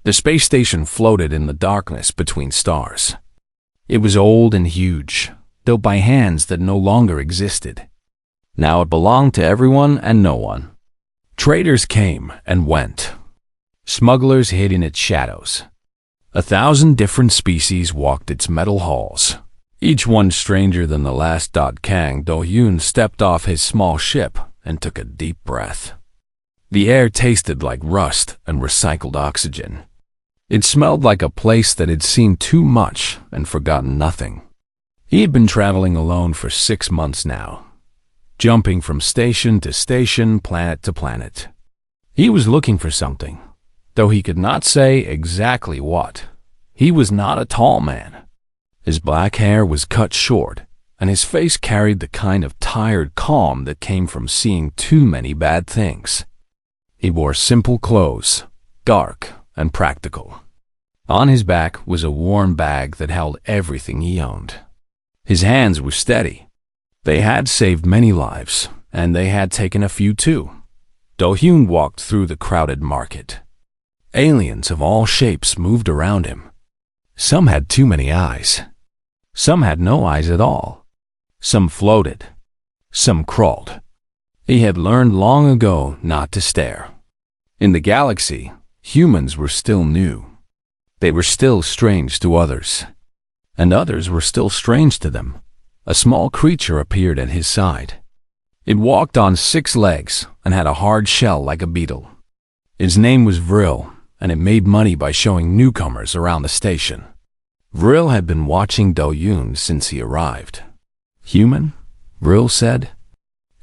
The space station floated in the darkness between stars. It was old and huge, built by hands that no longer existed. Now it belonged to everyone and no one. Traders came and went. Smugglers hid in its shadows. 1,000 different species walked its metal halls, each one stranger than the last. Kang Do-hyun stepped off his small ship and took a deep breath. The air tasted like rust and recycled oxygen. It smelled like a place that had seen too much and forgotten nothing. He had been traveling alone for 6 months now, jumping from station to station, planet to planet. He was looking for something, though he could not say exactly what. He was not a tall man. His black hair was cut short, and his face carried the kind of tired calm that came from seeing too many bad things. He wore simple clothes, dark and practical. On his back was a warm bag that held everything he owned. His hands were steady. They had saved many lives, and they had taken a few too. Do-hyun walked through the crowded market. Aliens of all shapes moved around him. Some had too many eyes. Some had no eyes at all. Some floated. Some crawled. He had learned long ago not to stare. In the galaxy, humans were still new. They were still strange to others. And others were still strange to them. A small creature appeared at his side. It walked on 6 legs and had a hard shell like a beetle. Its name was Vril, and it made money by showing newcomers around the station. Vril had been watching Do-hyun since he arrived. "Human?" Vril said.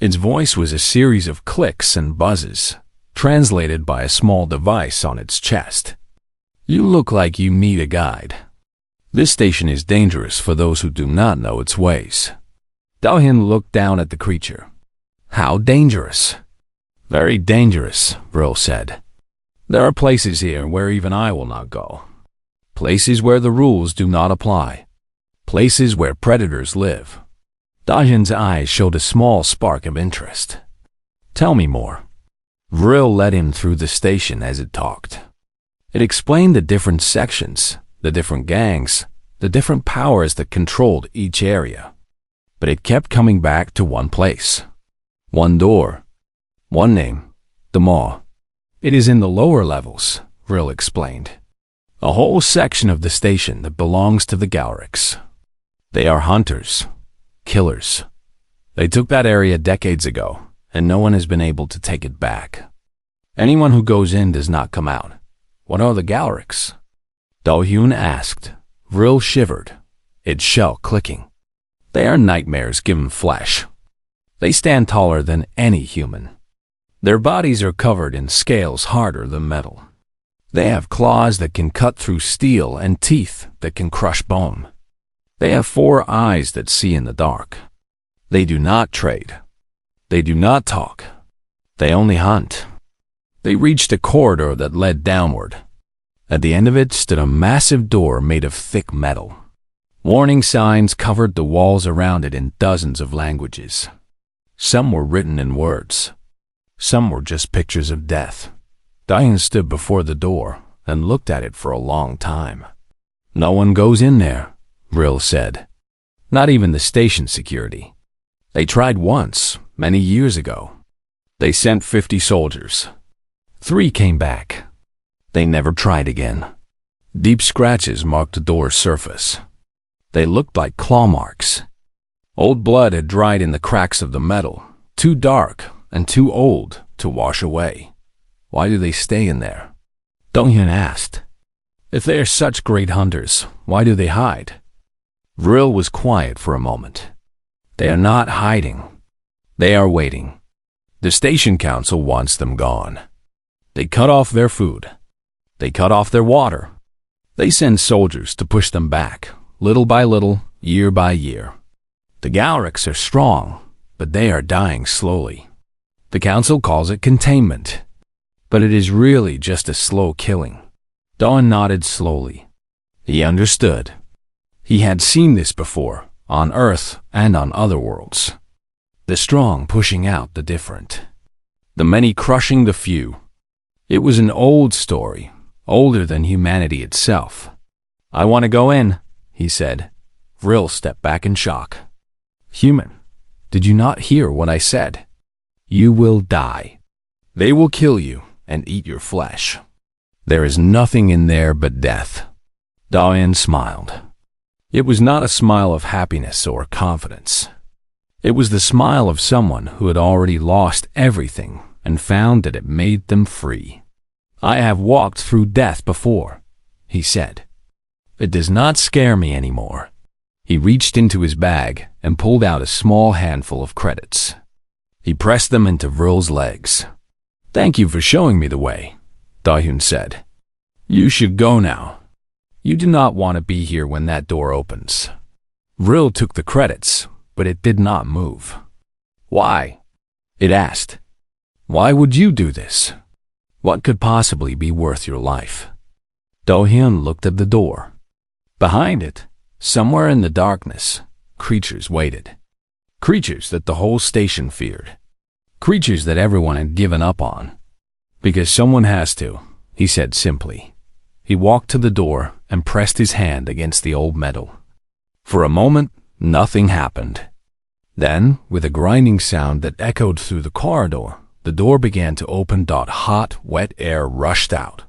Its voice was a series of clicks and buzzes, translated by a small device on its chest. "You look like you need a guide. This station is dangerous for those who do not know its ways." Do-hyun looked down at the creature. "How dangerous?" "Very dangerous," Vril said. "There are places here where even I will not go. Places where the rules do not apply. Places where predators live." Do-hyun's eyes showed a small spark of interest. "Tell me more." Vril led him through the station as it talked. It explained the different sections, the different gangs, the different powers that controlled each area. But it kept coming back to one place. One door. One name. The Maw. "It is in the lower levels," Vril explained. "A whole section of the station that belongs to the Galactics. They are hunters. Killers. They took that area decades ago, and no one has been able to take it back. Anyone who goes in does not come out. What are the Galactics?" Do-hyun asked. Vril shivered, its shell clicking. "They are nightmares given flesh. They stand taller than any human. Their bodies are covered in scales harder than metal. They have claws that can cut through steel and teeth that can crush bone. They have 4 eyes that see in the dark. They do not trade. They do not talk. They only hunt." They reached a corridor that led downward. At the end of it stood a massive door made of thick metal. Warning signs covered the walls around it in dozens of languages. Some were written in words. Some were just pictures of death. Do-hyun stood before the door and looked at it for a long time. "No one goes in there," Vril said. "Not even the station security. They tried once, many years ago. They sent 50 soldiers. 3 came back. They never tried again." Deep scratches marked the door's surface. They looked like claw marks. Old blood had dried in the cracks of the metal, too dark and too old to wash away. "Why do they stay in there?" Do-hyun asked. "If they are such great hunters, why do they hide?" Vril was quiet for a moment. "They are not hiding. They are waiting. The station council wants them gone. They cut off their food. They cut off their water. They send soldiers to push them back, little by little, year by year. The Galactics are strong, but they are dying slowly. The council calls it containment, but it is really just a slow killing." Do-hyun nodded slowly. He understood. He had seen this before, on Earth and on other worlds. The strong pushing out the different. The many crushing the few. It was an old story, older than humanity itself. "I want to go in," he said. Vril stepped back in shock. "Human, did you not hear what I said? You will die. They will kill you and eat your flesh. There is nothing in there but death." Daoyan smiled. It was not a smile of happiness or confidence. It was the smile of someone who had already lost everything and found that it made them free. "I have walked through death before," he said. "It does not scare me anymore." He reached into his bag and pulled out a small handful of credits. He pressed them into Vril's legs. "Thank you for showing me the way," Daoyan said. "You should go now. You do not want to be here when that door opens." Vril took the credits, but it did not move. "Why?" it asked. "Why would you do this? What could possibly be worth your life?" Daoyan looked at the door. Behind it, somewhere in the darkness, creatures waited. Creatures that the whole station feared. Creatures that everyone had given up on. "Because someone has to," he said simply. He walked to the door and pressed his hand against the old metal. For a moment, nothing happened. Then, with a grinding sound that echoed through the corridor, the door began to open. Hot, wet air rushed out.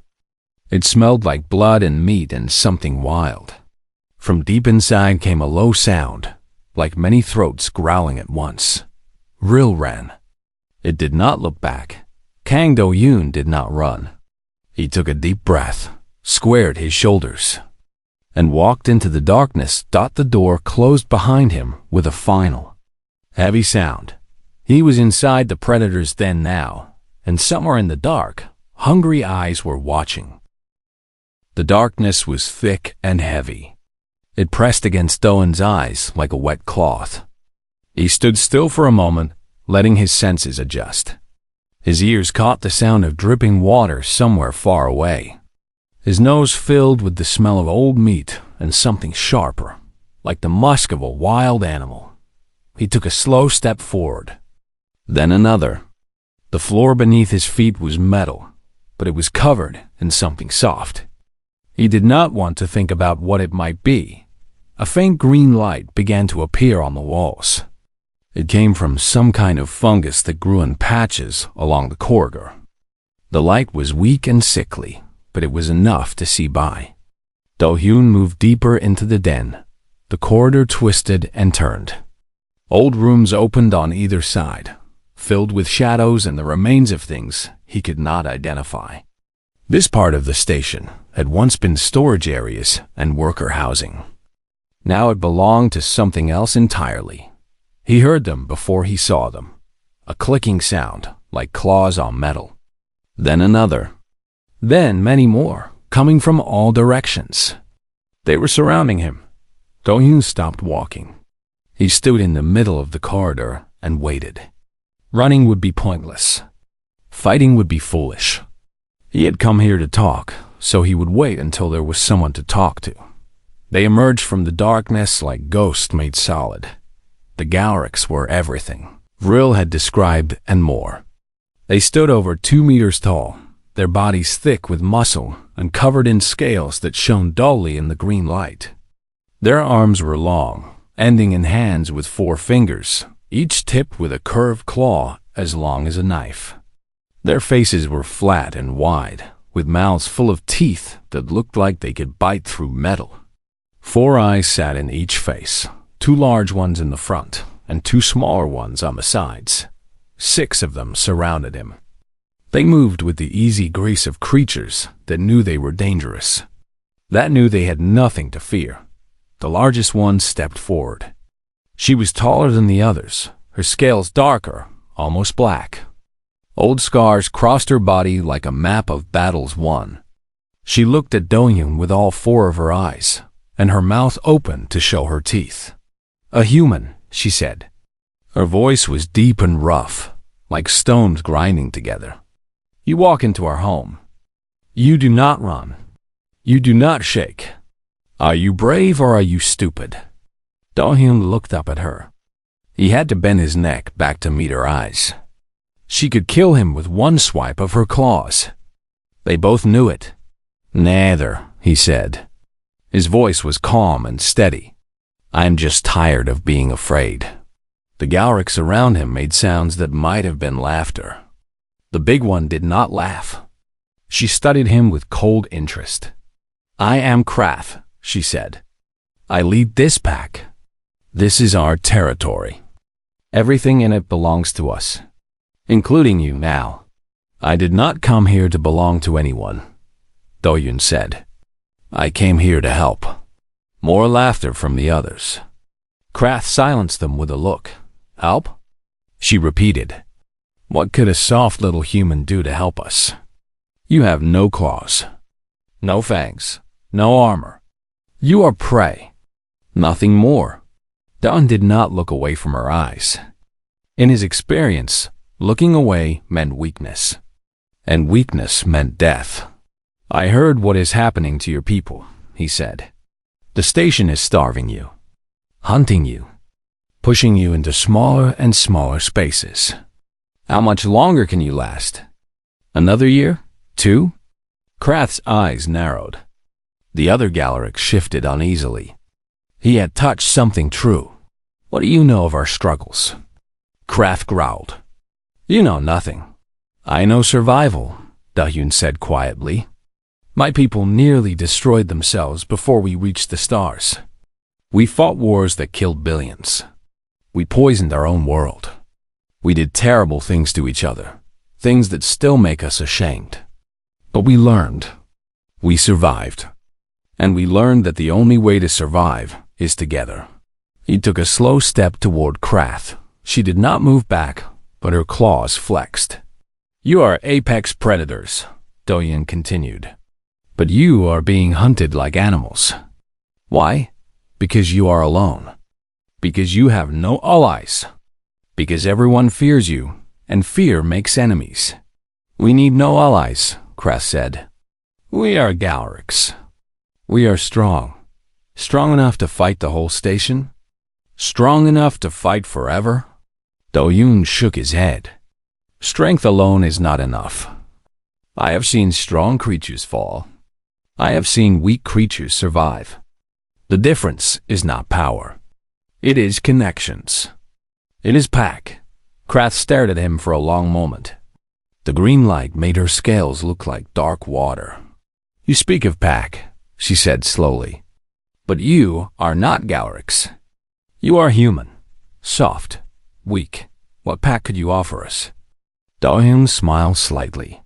It smelled like blood and meat and something wild. From deep inside came a low sound, like many throats growling at once. Vril ran. It did not look back. Kang Do-yoon did not run. He took a deep breath, squared his shoulders, and walked into the darkness. The door closed behind him with a final, heavy sound. He was inside the predator's den now, and somewhere in the dark, hungry eyes were watching. The darkness was thick and heavy. It pressed against Doan's eyes like a wet cloth. He stood still for a moment, letting his senses adjust. His ears caught the sound of dripping water somewhere far away. His nose filled with the smell of old meat and something sharper, like the musk of a wild animal. He took a slow step forward, then another. The floor beneath his feet was metal, but it was covered in something soft. He did not want to think about what it might be. A faint green light began to appear on the walls. It came from some kind of fungus that grew in patches along the corridor. The light was weak and sickly, but it was enough to see by. Do-hyun moved deeper into the den. The corridor twisted and turned. Old rooms opened on either side, filled with shadows and the remains of things he could not identify. This part of the station had once been storage areas and worker housing. Now it belonged to something else entirely. He heard them before he saw them. A clicking sound, like claws on metal. Then another. Then many more, coming from all directions. They were surrounding him. Do-hyun stopped walking. He stood in the middle of the corridor and waited. Running would be pointless. Fighting would be foolish. He had come here to talk, so he would wait until there was someone to talk to. They emerged from the darkness like ghosts made solid. The Galactics were everything Vril had described and more. They stood over 2 meters tall, their bodies thick with muscle and covered in scales that shone dully in the green light. Their arms were long, ending in hands with 4 fingers, each tipped with a curved claw as long as a knife. Their faces were flat and wide, with mouths full of teeth that looked like they could bite through metal. 4 eyes sat in each face, 2 large ones in the front and 2 smaller ones on the sides. 6 of them surrounded him. They moved with the easy grace of creatures that knew they were dangerous, that knew they had nothing to fear. The largest one stepped forward. She was taller than the others, her scales darker, almost black. Old scars crossed her body like a map of battles won. She looked at Do-hyun with all 4 of her eyes, and her mouth opened to show her teeth. "A human," she said. Her voice was deep and rough, like stones grinding together. "You walk into our home. You do not run. You do not shake. Are you brave or are you stupid?" Do-hyun looked up at her. He had to bend his neck back to meet her eyes. She could kill him with one swipe of her claws. They both knew it. Neither, he said. His voice was calm and steady. I'm just tired of being afraid. The Galrics around him made sounds that might have been laughter. The big one did not laugh. She studied him with cold interest. I am Krath, she said. I lead this pack. This is our territory. Everything in it belongs to us, including you now. I did not come here to belong to anyone, Do-Yun said. I came here to help. More laughter from the others. Krath silenced them with a look. Help? She repeated. What could a soft little human do to help us? You have no claws, no fangs, no armor. You are prey. Nothing more. Dawn did not look away from her eyes. In his experience, looking away meant weakness, and weakness meant death. I heard what is happening to your people, he said. The station is starving you, hunting you, pushing you into smaller and smaller spaces. How much longer can you last? Another year? 2? Krath's eyes narrowed. The other Galaric shifted uneasily. He had touched something true. What do you know of our struggles? Krath growled. You know nothing. I know survival, Do-Yun said quietly. My people nearly destroyed themselves before we reached the stars. We fought wars that killed billions. We poisoned our own world. We did terrible things to each other, things that still make us ashamed. But we learned. We survived. And we learned that the only way to survive is together. He took a slow step toward Krath. She did not move back, but her claws flexed. You are apex predators, Do-Yun continued. But you are being hunted like animals. Why? Because you are alone. Because you have no allies. Because everyone fears you, and fear makes enemies. We need no allies, Krath said. We are Galrics. We are strong. Strong enough to fight the whole station? Strong enough to fight forever? Do-Yun shook his head. Strength alone is not enough. I have seen strong creatures fall. I have seen weak creatures survive. The difference is not power. It is connections. It is pack. Krath stared at him for a long moment. The green light made her scales look like dark water. You speak of pack, she said slowly. But you are not Galrics. You are human, soft, weak. What pack could you offer us? Do-Yun smiled slightly.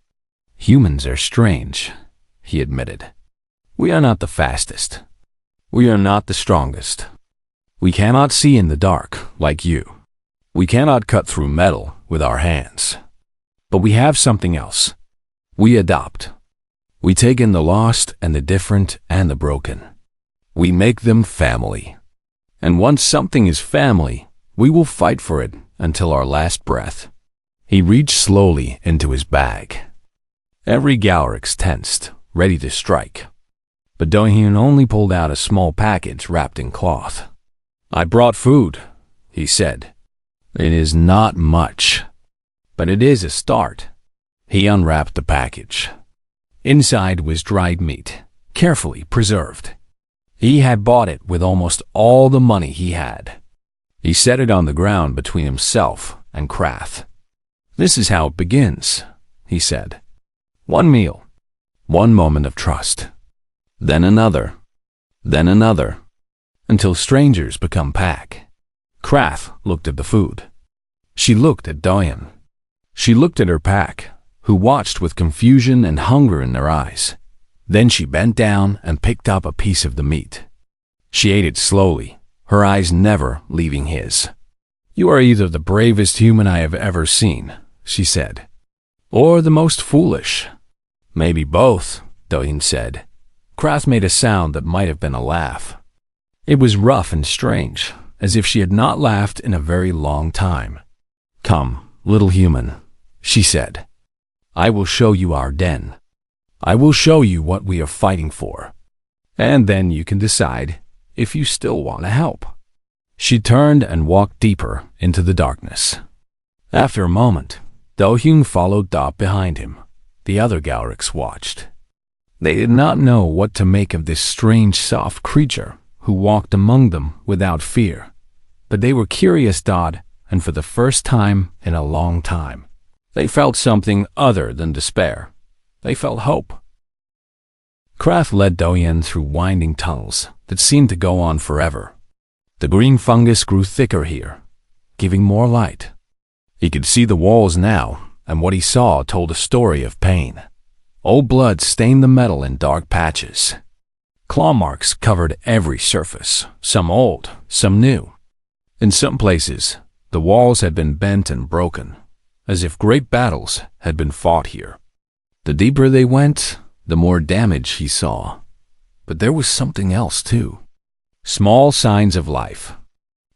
Humans are strange, he admitted. We are not the fastest. We are not the strongest. We cannot see in the dark like you. We cannot cut through metal with our hands. But we have something else. We adopt. We take in the lost and the different and the broken. We make them family. And once something is family, we will fight for it until our last breath. He reached slowly into his bag. Every Galric tensed, ready to strike. But Do-Yun only pulled out a small package wrapped in cloth. I brought food, he said. It is not much, but it is a start. He unwrapped the package. Inside was dried meat, carefully preserved. He had bought it with almost all the money he had. He set it on the ground between himself and Krath. This is how it begins, he said. One meal, one moment of trust, then another, until strangers become pack. Krath looked at the food. She looked at Do-Yun. She looked at her pack, who watched with confusion and hunger in their eyes. Then she bent down and picked up a piece of the meat. She ate it slowly, her eyes never leaving his. You are either the bravest human I have ever seen, she said, or the most foolish. Maybe both, Do-Yun said. Krath made a sound that might have been a laugh. It was rough and strange, as if she had not laughed in a very long time. Come, little human, she said. I will show you our den. I will show you what we are fighting for. And then you can decide if you still want to help. She turned and walked deeper into the darkness. After a moment, Do-Yun followed Dop behind him. The other Galrics watched. They did not know what to make of this strange, soft creature who walked among them without fear. But they were curious, and for the first time in a long time, they felt something other than despair. They felt hope. Krath led Do-Yen through winding tunnels that seemed to go on forever. The green fungus grew thicker here, giving more light. He could see the walls now, and what he saw told a story of pain. Old blood stained the metal in dark patches. Claw marks covered every surface, some old, some new. In some places, the walls had been bent and broken, as if great battles had been fought here. The deeper they went, the more damage he saw. But there was something else too. Small signs of life.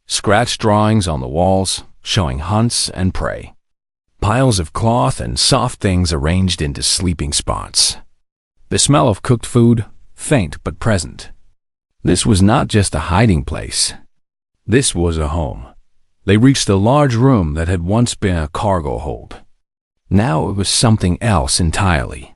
Scratched drawings on the walls showing hunts and prey. Piles of cloth and soft things arranged into sleeping spots. The smell of cooked food, faint but present. This was not just a hiding place. This was a home. They reached a large room that had once been a cargo hold. Now it was something else entirely.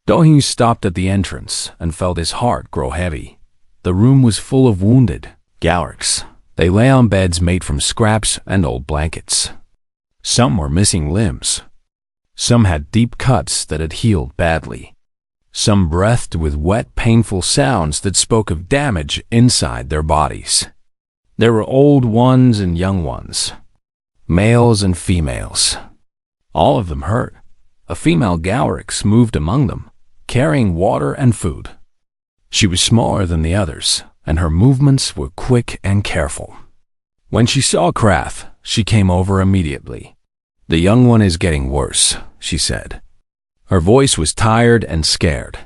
Do-Hyun stopped at the entrance and felt his heart grow heavy. The room was full of wounded Galactics. They lay on beds made from scraps and old blankets. Some were missing limbs. Some had deep cuts that had healed badly. Some breathed with wet, painful sounds that spoke of damage inside their bodies. There were old ones and young ones, males and females. All of them hurt. A female Galactic moved among them, carrying water and food. She was smaller than the others, and her movements were quick and careful. When she saw Krath, she came over immediately. "The young one is getting worse," she said. Her voice was tired and scared.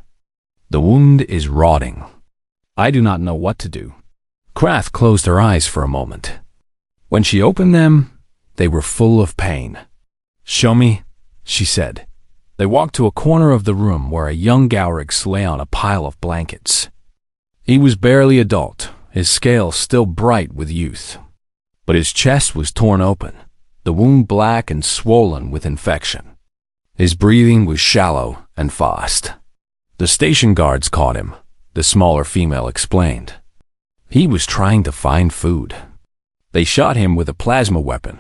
"The wound is rotting. I do not know what to do." Krath closed her eyes for a moment. When she opened them, they were full of pain. "Show me," she said. They walked to a corner of the room where a young Galactic lay on a pile of blankets. He was barely adult, his scales still bright with youth. But his chest was torn open, the wound black and swollen with infection. His breathing was shallow and fast. "The station guards caught him," the smaller female explained. "He was trying to find food. They shot him with a plasma weapon.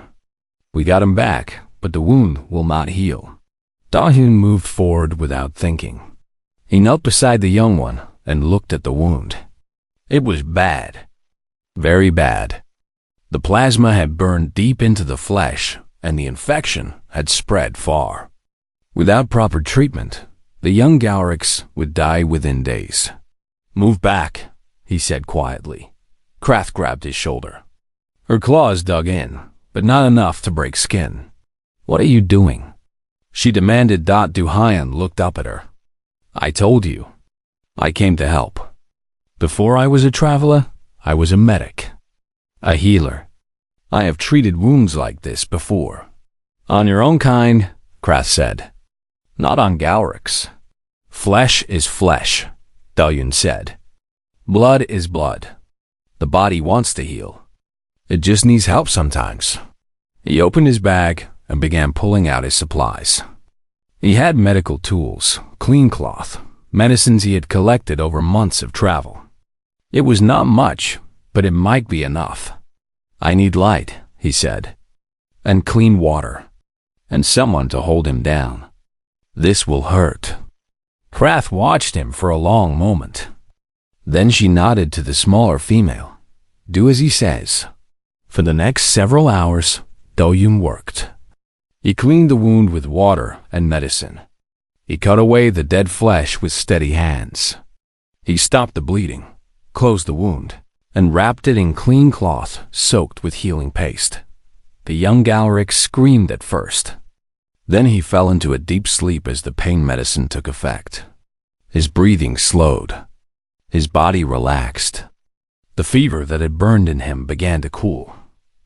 We got him back, but the wound will not heal." Do-Hyun moved forward without thinking. He knelt beside the young one and looked at the wound. It was bad. Very bad. The plasma had burned deep into the flesh, and the infection had spread far. Without proper treatment, the young Galactics would die within days. "Move back," he said quietly. Krath grabbed his shoulder. Her claws dug in, but not enough to break skin. "What are you doing?" she demanded. Do-Hyun looked up at her. "I told you. I came to help. Before I was a traveler, I was a medic. A healer. I have treated wounds like this before." "On your own kind," Krath said. "Not on Galactics. Flesh is flesh," Do-Hyun said. "Blood is blood. The body wants to heal. It just needs help sometimes." He opened his bag and began pulling out his supplies. He had medical tools, clean cloth, medicines he had collected over months of travel. It was not much, but it might be enough. "I need light," he said, "and clean water, and someone to hold him down. This will hurt." Krath watched him for a long moment. Then she nodded to the smaller female. "Do as he says." For the next several hours, Do-Hyun worked. He cleaned the wound with water and medicine. He cut away the dead flesh with steady hands. He stopped the bleeding, closed the wound, and wrapped it in clean cloth soaked with healing paste. The young Galactic screamed at first. Then he fell into a deep sleep as the pain medicine took effect. His breathing slowed. His body relaxed. The fever that had burned in him began to cool.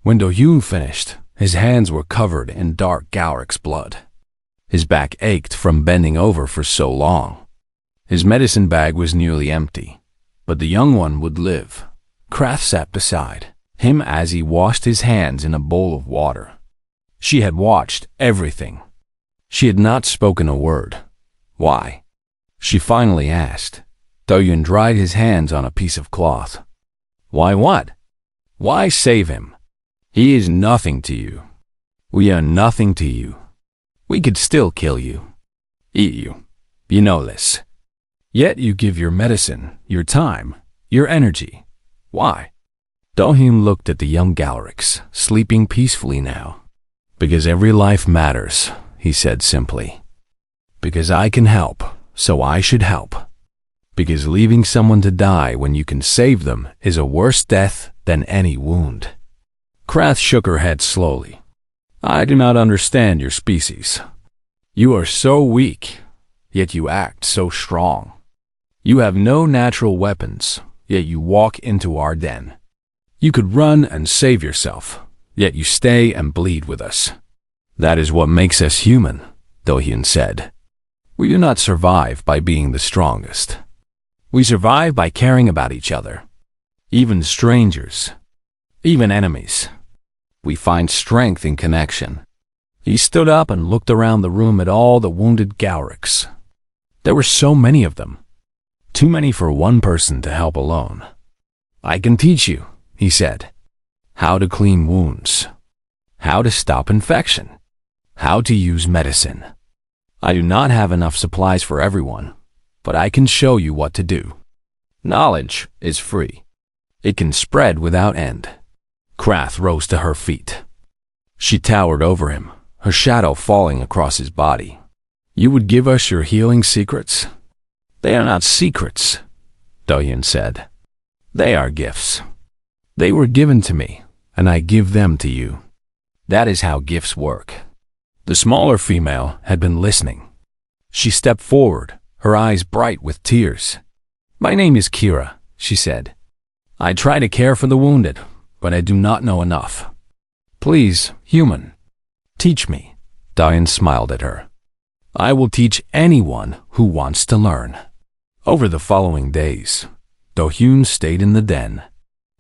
When Do-Hyun finished, his hands were covered in dark Galactic's blood. His back ached from bending over for so long. His medicine bag was nearly empty, but the young one would live. Krath sat beside him as he washed his hands in a bowl of water. She had watched everything. She had not spoken a word. Why? She finally asked. Do-hyun dried his hands on a piece of cloth. Why what? Why save him? He is nothing to you. We are nothing to you. We could still kill you. Eat you. You know this. Yet you give your medicine, your time, your energy. Why? Do-hyun looked at the young Galactics, sleeping peacefully now. Because every life matters, he said simply. Because I can help, so I should help. Because leaving someone to die when you can save them is a worse death than any wound. Krath shook her head slowly. I do not understand your species. You are so weak, yet you act so strong. You have no natural weapons, yet you walk into our den. You could run and save yourself, yet you stay and bleed with us. That is what makes us human, Do-hyun said. We do not survive by being the strongest. We survive by caring about each other. Even strangers. Even enemies. We find strength in connection. He stood up and looked around the room at all the wounded Galactics. There were so many of them. Too many for one person to help alone. I can teach you, he said. How to clean wounds. How to stop infection. How to use medicine. I do not have enough supplies for everyone, but I can show you what to do. Knowledge is free. It can spread without end. Krath rose to her feet. She towered over him, her shadow falling across his body. You would give us your healing secrets? They are not secrets, Do-hyun said. They are gifts. They were given to me, and I give them to you. That is how gifts work. The smaller female had been listening. She stepped forward, her eyes bright with tears. My name is Kira, she said. I try to care for the wounded, but I do not know enough. Please, human, teach me. Do-hyun smiled at her. I will teach anyone who wants to learn. Over the following days, Do-hyun stayed in the den.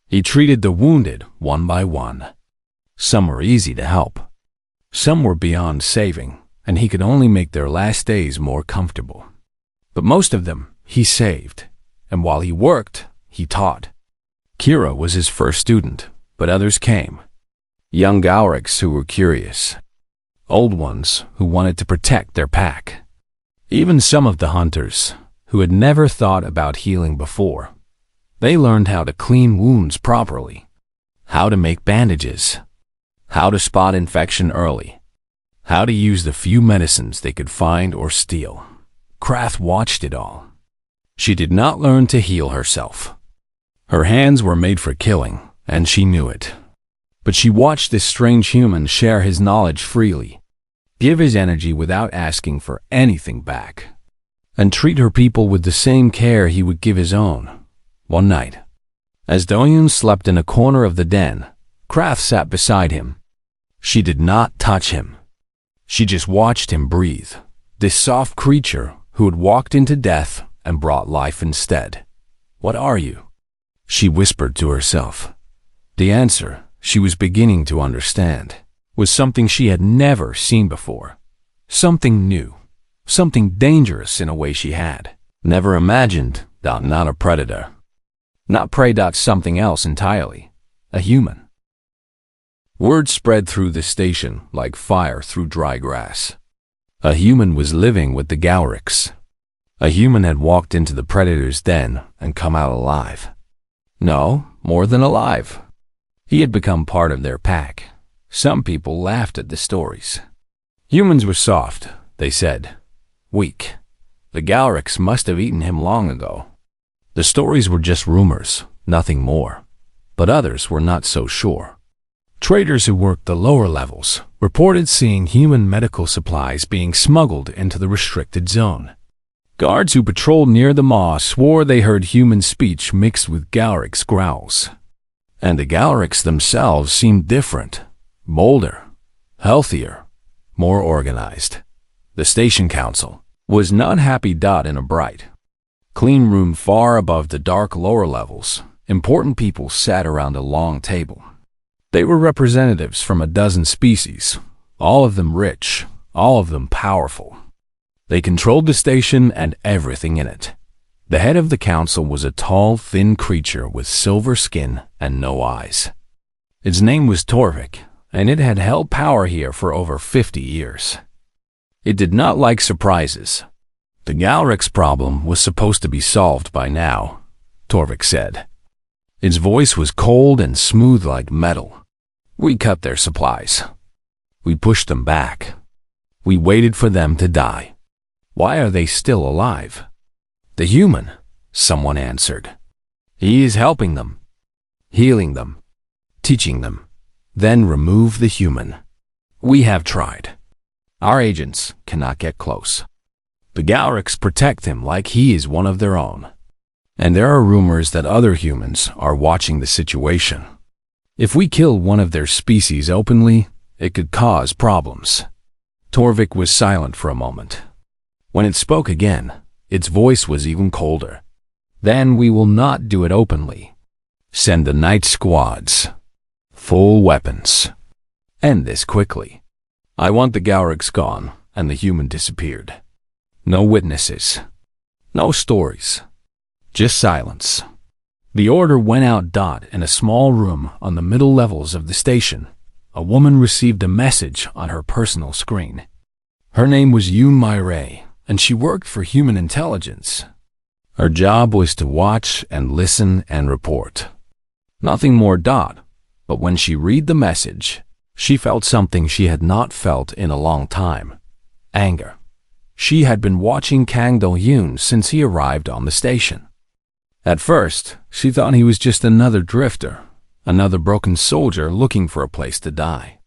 He treated the wounded one by one. Some were easy to help. Some were beyond saving, and he could only make their last days more comfortable. But most of them he saved, and while he worked, he taught. Kira was his first student, but others came. Young Galactics who were curious. Old ones who wanted to protect their pack. Even some of the hunters who had never thought about healing before. They learned how to clean wounds properly, how to make bandages, how to spot infection early, how to use the few medicines they could find or steal. Krath watched it all. She did not learn to heal herself. Her hands were made for killing, and she knew it. But she watched this strange human share his knowledge freely, give his energy without asking for anything back, and treat her people with the same care he would give his own. One night, as Do-hyun slept in a corner of the den, Krath sat beside him. She did not touch him. She just watched him breathe, this soft creature who had walked into death and brought life instead. What are you? She whispered to herself. The answer, she was beginning to understand, was something she had never seen before. Something new, something dangerous in a way she had never imagined. Not a predator. Not prey. Something else entirely. A human. Word spread through the station like fire through dry grass. A human was living with the Galactics. A human had walked into the predator's den and come out alive. No, more than alive. He had become part of their pack. Some people laughed at the stories. Humans were soft, they said. Weak. The Galactics must have eaten him long ago. The stories were just rumors, nothing more. But others were not so sure. Traders who worked the lower levels reported seeing human medical supplies being smuggled into the restricted zone. Guards who patrolled near the maw swore they heard human speech mixed with Galactics growls. And the Galactics themselves seemed different, bolder, healthier, more organized. The station council was not happy. In a bright, clean room far above the dark lower levels, important people sat around a long table. They were representatives from a dozen species, all of them rich, all of them powerful. They controlled the station and everything in it. The head of the council was a tall, thin creature with silver skin and no eyes. Its name was Torvik, and it had held power here for over 50 years. It did not like surprises. The Galrix problem was supposed to be solved by now, Torvik said. Its voice was cold and smooth like metal. We cut their supplies. We pushed them back. We waited for them to die. Why are they still alive? The human, someone answered. He is helping them, healing them, teaching them. Then remove the human. We have tried. Our agents cannot get close. The Galrix protect him like he is one of their own. And there are rumors that other humans are watching the situation. If we kill one of their species openly, it could cause problems. Torvik was silent for a moment. When it spoke again, its voice was even colder. Then we will not do it openly. Send the night squads. Full weapons. End this quickly. I want the Galrix gone and the human disappeared. No witnesses. No stories. Just silence. The order went out. In a small room on the middle levels of the station, a woman received a message on her personal screen. Her name was Yoon Myray, and she worked for human intelligence. Her job was to watch and listen and report. Nothing more. But when she read the message, she felt something she had not felt in a long time. Anger. She had been watching Kang Do-yoon since he arrived on the station. At first, she thought he was just another drifter, another broken soldier looking for a place to die.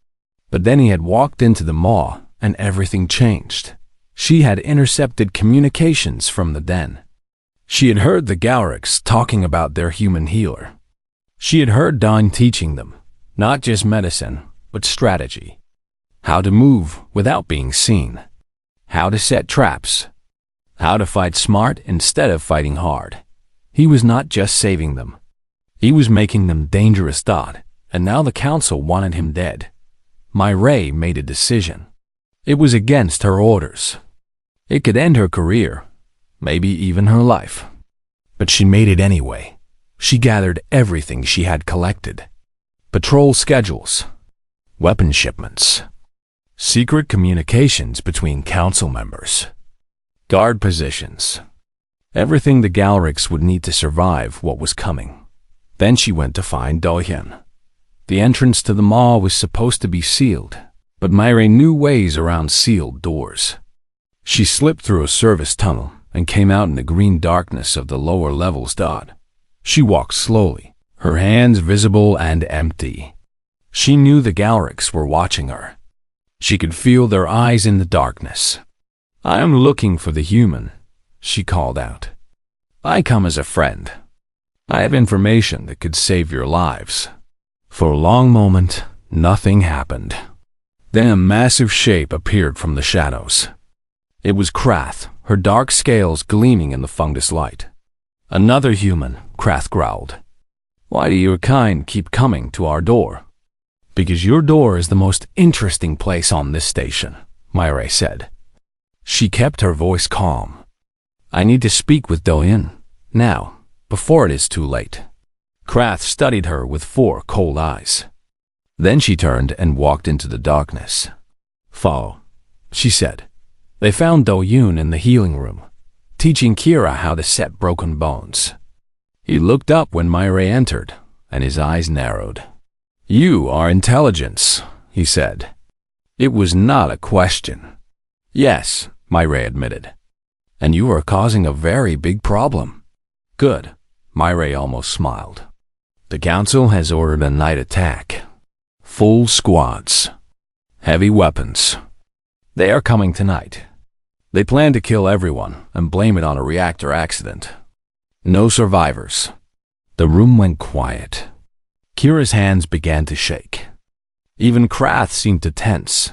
But then he had walked into the mall and everything changed. She had intercepted communications from the den. She had heard the Galrix talking about their human healer. She had heard Don teaching them, not just medicine, but strategy. How to move without being seen. How to set traps. How to fight smart instead of fighting hard. He was not just saving them. He was making them dangerous. And now the council wanted him dead. Myray made a decision. It was against her orders. It could end her career, maybe even her life. But she made it anyway. She gathered everything she had collected. Patrol schedules, weapon shipments, secret communications between council members, guard positions, everything the Galrix would need to survive what was coming. Then she went to find Do-hyun. The entrance to the mall was supposed to be sealed, but Myray knew ways around sealed doors. She slipped through a service tunnel and came out in the green darkness of the lower levels. She walked slowly, her hands visible and empty. She knew the Galrix were watching her. She could feel their eyes in the darkness. I am looking for the human, she called out. I come as a friend. I have information that could save your lives. For a long moment, nothing happened. Then a massive shape appeared from the shadows. It was Krath, her dark scales gleaming in the fungus light. Another human, Krath growled. Why do your kind keep coming to our door? Because your door is the most interesting place on this station, Myray said. She kept her voice calm. I need to speak with Do-hyun, now, before it is too late. Krath studied her with 4 cold eyes. Then she turned and walked into the darkness. Follow, she said. They found Do-hyun in the healing room, teaching Kira how to set broken bones. He looked up when Myray entered, and his eyes narrowed. You are intelligence, he said. It was not a question. Yes, Myray admitted. And you are causing a very big problem. Good, Myray almost smiled. The council has ordered a night attack. Full squads. Heavy weapons. They are coming tonight. They plan to kill everyone and blame it on a reactor accident. No survivors. The room went quiet. Kira's hands began to shake. Even Krath seemed to tense.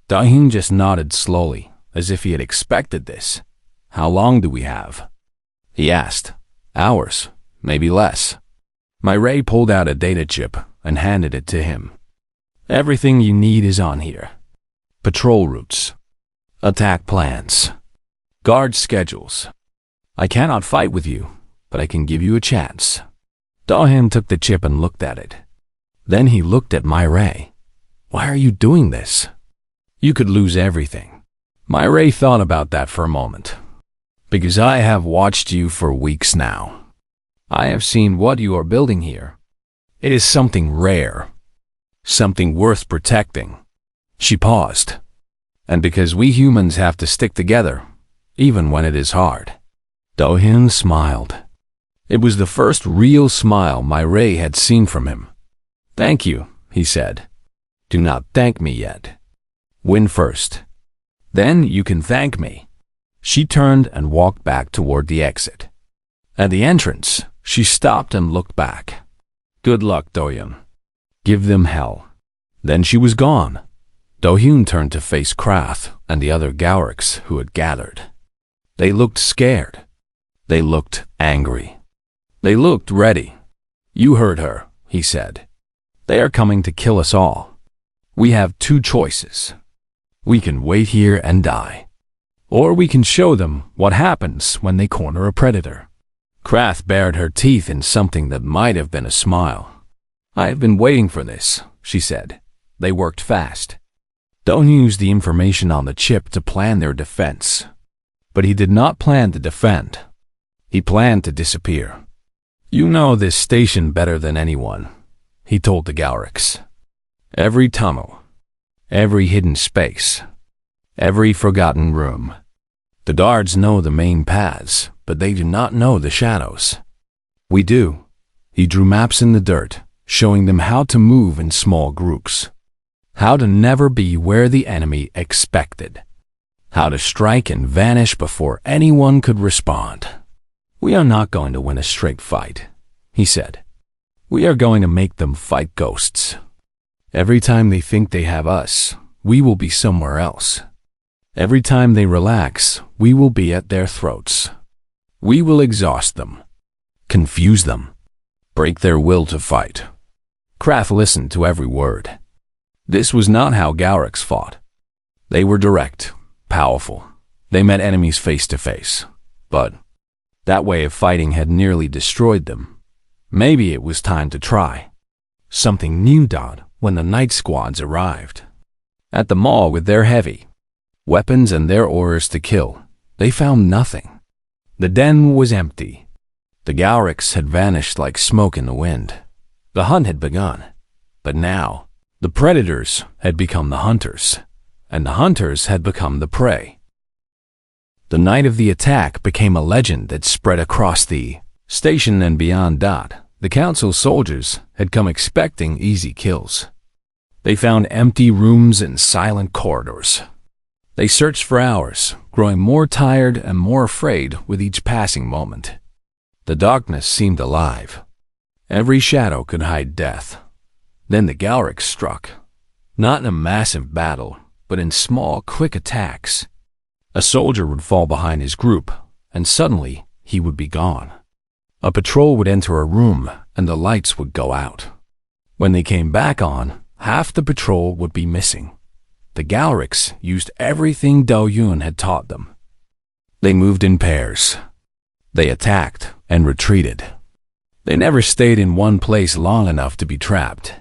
Do-hyun just nodded slowly, as if he had expected this. How long do we have? He asked. Hours, maybe less. Myray pulled out a data chip and handed it to him. Everything you need is on here. Patrol routes. Attack plans. Guard schedules. I cannot fight with you, but I can give you a chance. Do-hyun took the chip and looked at it. Then he looked at My-Ray. Why are you doing this? You could lose everything. My-Ray thought about that for a moment. Because I have watched you for weeks now. I have seen what you are building here. It is something rare. Something worth protecting. She paused. And because we humans have to stick together, even when it is hard. Do-hyun smiled. It was the first real smile My-Ray had seen from him. Thank you, he said. Do not thank me yet. Win first. Then you can thank me. She turned and walked back toward the exit. At the entrance, she stopped and looked back. Good luck, Do-hyun. Give them hell. Then she was gone. Do-hyun turned to face Krath and the other Galactics who had gathered. They looked scared. They looked angry. They looked ready. You heard her, he said. They are coming to kill us all. We have two choices. We can wait here and die. Or we can show them what happens when they corner a predator. Krath bared her teeth in something that might have been a smile. I have been waiting for this, she said. They worked fast. Don't use the information on the chip to plan their defense. But he did not plan to defend. He planned to disappear. You know this station better than anyone, he told the Galactics. Every tunnel, every hidden space, every forgotten room. The guards know the main paths, but they do not know the shadows. We do. He drew maps in the dirt, showing them how to move in small groups. How to never be where the enemy expected. How to strike and vanish before anyone could respond. We are not going to win a straight fight, he said. We are going to make them fight ghosts. Every time they think they have us, we will be somewhere else. Every time they relax, we will be at their throats. We will exhaust them, confuse them, break their will to fight. Krath listened to every word. This was not how Galactics fought. They were direct, powerful. They met enemies face to face. But that way of fighting had nearly destroyed them. Maybe it was time to try. Something new dawned when the night squads arrived. At the mall with their heavy weapons and their orders to kill, they found nothing. The den was empty. The Galactics had vanished like smoke in the wind. The hunt had begun. But now, the predators had become the hunters, and the hunters had become the prey. The night of the attack became a legend that spread across the station and beyond. The council soldiers had come expecting easy kills. They found empty rooms and silent corridors. They searched for hours, growing more tired and more afraid with each passing moment. The darkness seemed alive. Every shadow could hide death. Then the Galactics struck, not in a massive battle, but in small, quick attacks. A soldier would fall behind his group, and suddenly he would be gone. A patrol would enter a room, and the lights would go out. When they came back on, half the patrol would be missing. The Galactics used everything Do-hyun had taught them. They moved in pairs. They attacked and retreated. They never stayed in one place long enough to be trapped.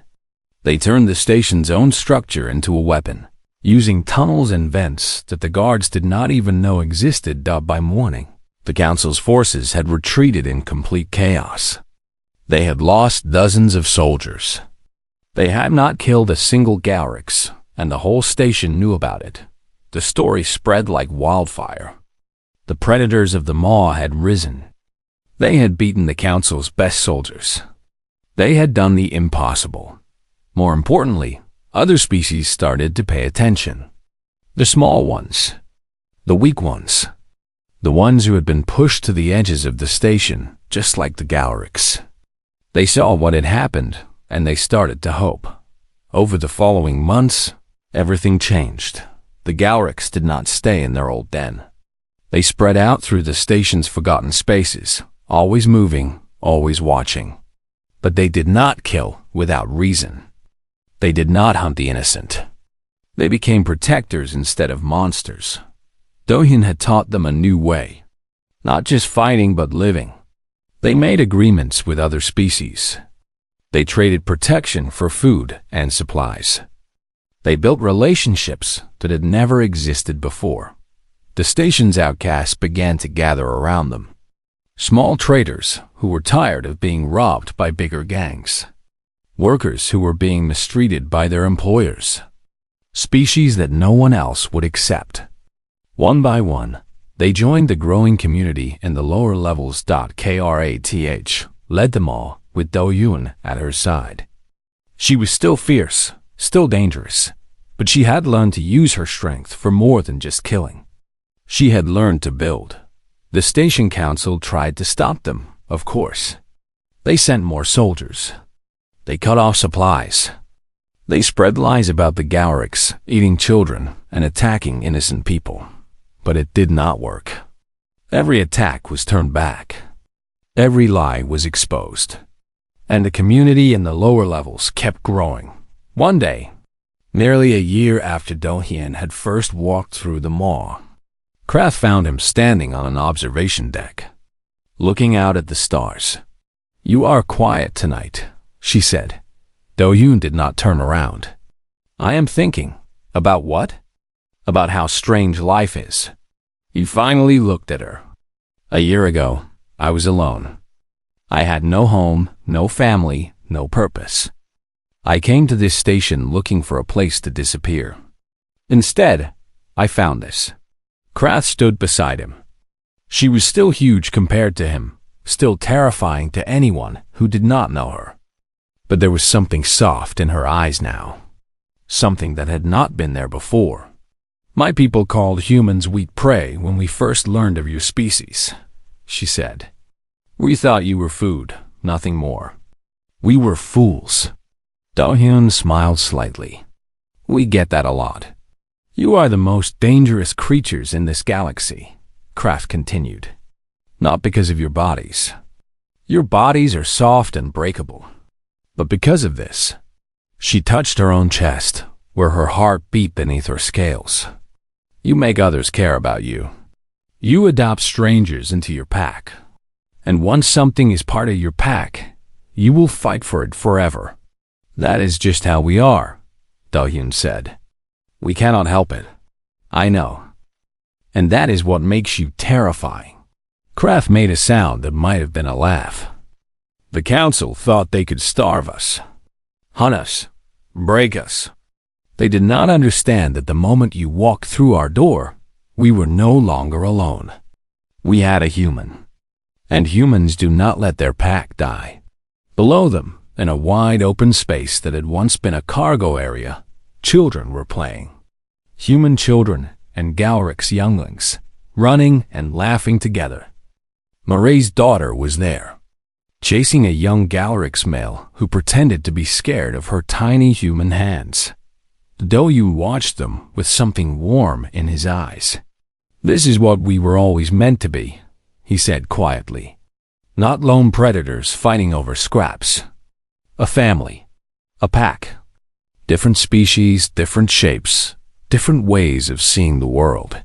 They turned the station's own structure into a weapon, using tunnels and vents that the guards did not even know existed. By morning, the council's forces had retreated in complete chaos. They had lost dozens of soldiers. They had not killed a single Galactics, and the whole station knew about it. The story spread like wildfire. The predators of the Maw had risen. They had beaten the council's best soldiers. They had done the impossible. More importantly, other species started to pay attention. The small ones, the weak ones, the ones who had been pushed to the edges of the station, just like the Galactics. They saw what had happened, and they started to hope. Over the following months, everything changed. The Galactics did not stay in their old den. They spread out through the station's forgotten spaces, always moving, always watching. But they did not kill without reason. They did not hunt the innocent. They became protectors instead of monsters. Do-hyun had taught them a new way, not just fighting but living. They made agreements with other species. They traded protection for food and supplies. They built relationships that had never existed before. The station's outcasts began to gather around them. Small traders who were tired of being robbed by bigger gangs. Workers who were being mistreated by their employers. Species that no one else would accept. One by one, they joined the growing community in the lower levels. Krath led them all, with Do-hyun at her side. She was still fierce, still dangerous, but she had learned to use her strength for more than just killing. She had learned to build. The station council tried to stop them, of course. They sent more soldiers. They cut off supplies. They spread lies about the Galactics eating children and attacking innocent people. But it did not work. Every attack was turned back. Every lie was exposed. And the community in the lower levels kept growing. One day, nearly a year after Do-hyun had first walked through the mall, Krath found him standing on an observation deck, looking out at the stars. "You are quiet tonight," she said. Do-hyun did not turn around. "I am thinking." "About what?" "About how strange life is." He finally looked at her. "A year ago, I was alone. I had no home, no family, no purpose. I came to this station looking for a place to disappear. Instead, I found this." Krath stood beside him. She was still huge compared to him, still terrifying to anyone who did not know her. But there was something soft in her eyes now, something that had not been there before. "My people called humans wheat prey when we first learned of your species," she said. "We thought you were food, nothing more. We were fools." Do-hyun smiled slightly. "We get that a lot. You are the most dangerous creatures in this galaxy," Krath continued. "Not because of your bodies. Your bodies are soft and breakable. But because of this." She touched her own chest, where her heart beat beneath her scales. "You make others care about you. You adopt strangers into your pack. And once something is part of your pack, you will fight for it forever. That is just how we are," Do-hyun said. "We cannot help it. I know. And that is what makes you terrifying." Krath made a sound that might have been a laugh. "The council thought they could starve us, hunt us, break us. They did not understand that the moment you walked through our door, we were no longer alone. We had a human. And humans do not let their pack die." Below them, in a wide open space that had once been a cargo area, children were playing. Human children and Galactic's younglings, running and laughing together. Maray's daughter was there, chasing a young Galactic's male who pretended to be scared of her tiny human hands. Do-hyun watched them with something warm in his eyes. "This is what we were always meant to be," he said quietly. "Not lone predators fighting over scraps. A family. A pack. Different species, different shapes, different ways of seeing the world.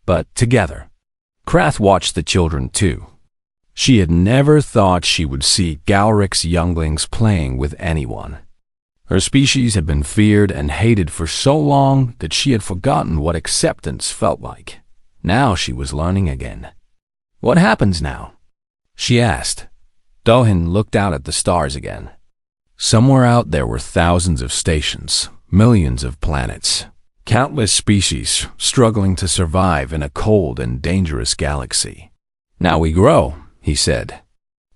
But together." Krath watched the children too. She had never thought she would see Galactic's younglings playing with anyone. Her species had been feared and hated for so long that she had forgotten what acceptance felt like. Now she was learning again. "What happens now?" she asked. Do-hyun looked out at the stars again. Somewhere out there were thousands of stations, millions of planets, countless species struggling to survive in a cold and dangerous galaxy. "Now we grow," he said.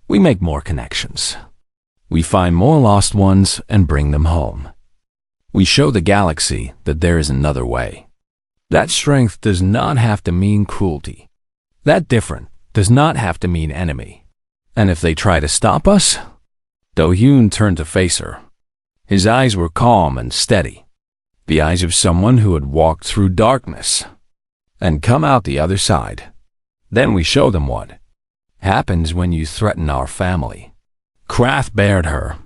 "We make more connections. We find more lost ones and bring them home. We show the galaxy that there is another way. That strength does not have to mean cruelty. That different does not have to mean enemy. And if they try to stop us..." Do-hyun turned to face her. His eyes were calm and steady, the eyes of someone who had walked through darkness and come out the other side. "Then we show them what happens when you threaten our family." Krath bared her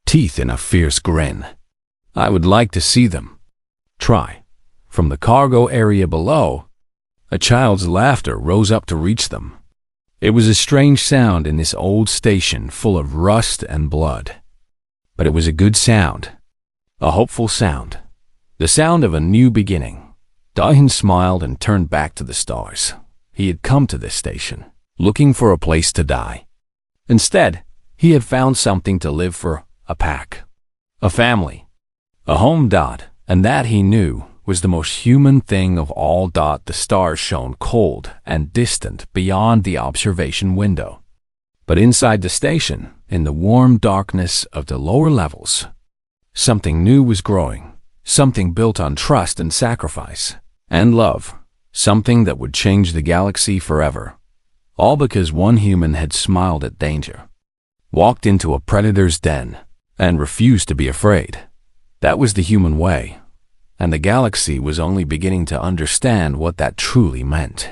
teeth in a fierce grin. "I would like to see them. Try." From the cargo area below, A child's laughter rose up to reach them. It was a strange sound in this old station full of rust and blood. But it was a good sound, a hopeful sound, the sound of a new beginning. Dahin smiled and turned back to the stars. He had come to this station, looking for a place to die. Instead, he had found something to live for, a pack, a family, a home. And that, he knew, was the most human thing of all. The stars shone cold and distant beyond the observation window. But inside the station, in the warm darkness of the lower levels, something new was growing, something built on trust and sacrifice and love, something that would change the galaxy forever. All because one human had smiled at danger, walked into a predator's den, and refused to be afraid. That was the human way, and the galaxy was only beginning to understand what that truly meant.